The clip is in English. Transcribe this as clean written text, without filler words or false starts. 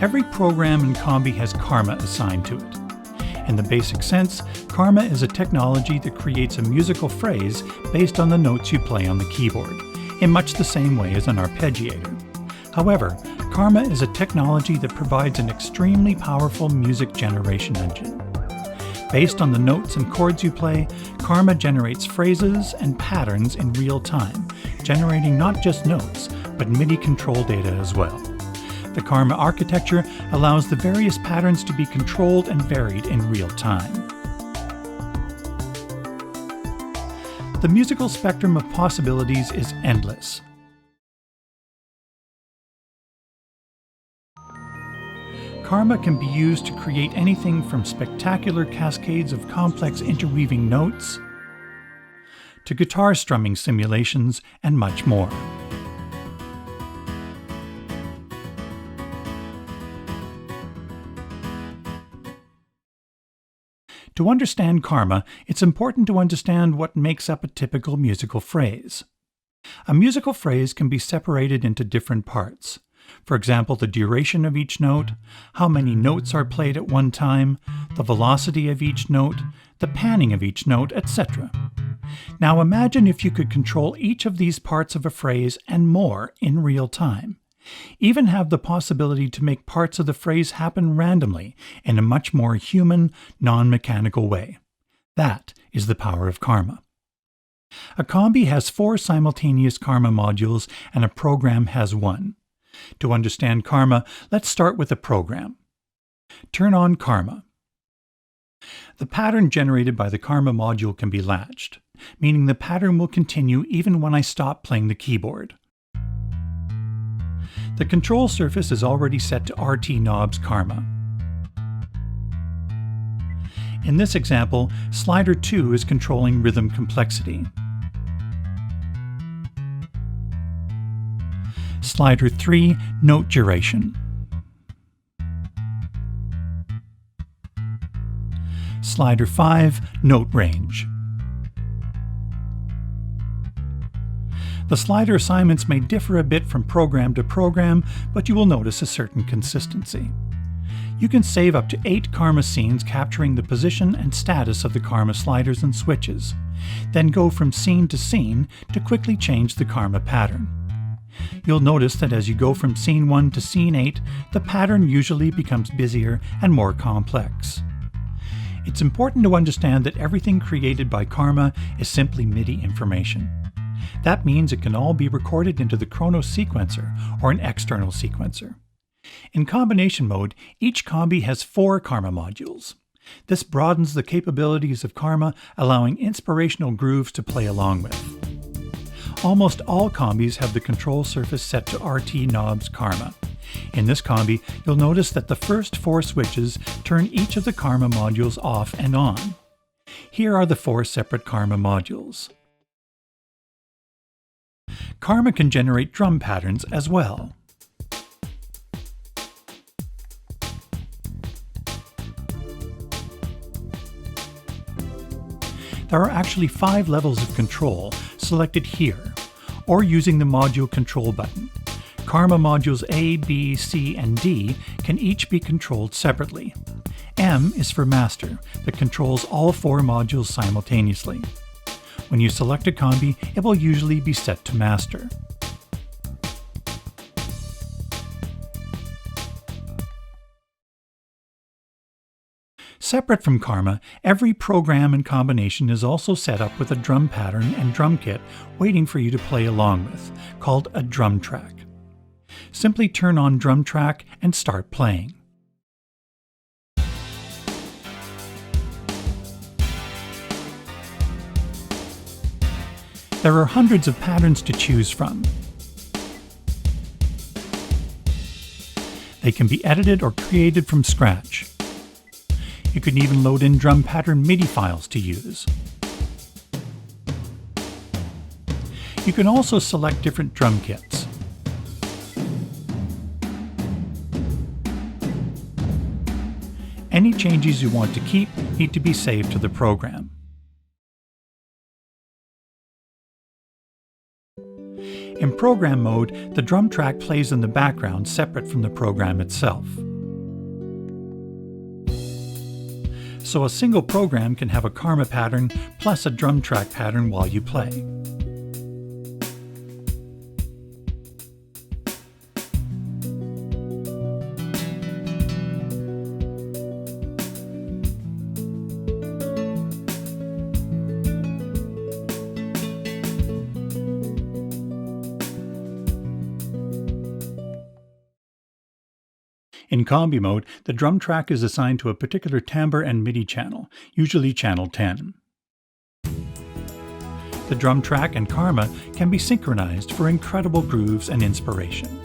Every program in Combi has karma assigned to it. In the basic sense, karma is a technology that creates a musical phrase based on the notes you play on the keyboard, in much the same way as an arpeggiator. However, karma is a technology that provides an extremely powerful music generation engine. Based on the notes and chords you play, karma generates phrases and patterns in real time, generating not just notes, but MIDI control data as well. The karma architecture allows the various patterns to be controlled and varied in real time. The musical spectrum of possibilities is endless. Karma can be used to create anything from spectacular cascades of complex interweaving notes to guitar strumming simulations and much more. To understand karma, it's important to understand what makes up a typical musical phrase. A musical phrase can be separated into different parts. For example, the duration of each note, how many notes are played at one time, the velocity of each note, the panning of each note, etc. Now imagine if you could control each of these parts of a phrase and more in real time. Even have the possibility to make parts of the phrase happen randomly in a much more human, non-mechanical way. That is the power of karma. A Combi has 4 simultaneous karma modules and a program has 1. To understand karma, let's start with a program. Turn on karma. The pattern generated by the karma module can be latched, meaning the pattern will continue even when I stop playing the keyboard. The control surface is already set to RT knobs karma. In this example, slider 2 is controlling rhythm complexity. Slider 3, note duration. Slider 5, note range. The slider assignments may differ a bit from program to program, but you will notice a certain consistency. You can save up to 8 karma scenes capturing the position and status of the karma sliders and switches, then go from scene to scene to quickly change the karma pattern. You'll notice that as you go from scene 1 to scene 8, the pattern usually becomes busier and more complex. It's important to understand that everything created by karma is simply MIDI information. That means it can all be recorded into the Kronos sequencer or an external sequencer. In combination mode, each Combi has 4 karma modules. This broadens the capabilities of karma, allowing inspirational grooves to play along with. Almost all Combis have the control surface set to RT knobs karma. In this Combi, you'll notice that the first 4 switches turn each of the karma modules off and on. Here are the 4 separate karma modules. Karma can generate drum patterns as well. There are actually 5 levels of control selected here, or using the module control button. Karma modules A, B, C, and D can each be controlled separately. M is for master, that controls all 4 modules simultaneously. When you select a Combi, it will usually be set to master. Separate from karma, every program and combination is also set up with a drum pattern and drum kit waiting for you to play along with, called a drum track. Simply turn on drum track and start playing. There are hundreds of patterns to choose from. They can be edited or created from scratch. You can even load in drum pattern MIDI files to use. You can also select different drum kits. Any changes you want to keep need to be saved to the program. In program mode, the drum track plays in the background separate from the program itself. so a single program can have a karma pattern plus a drum track pattern while you play. In Combi Mode, the drum track is assigned to a particular timbre and MIDI channel, usually channel 10. The drum track and karma can be synchronized for incredible grooves and inspiration.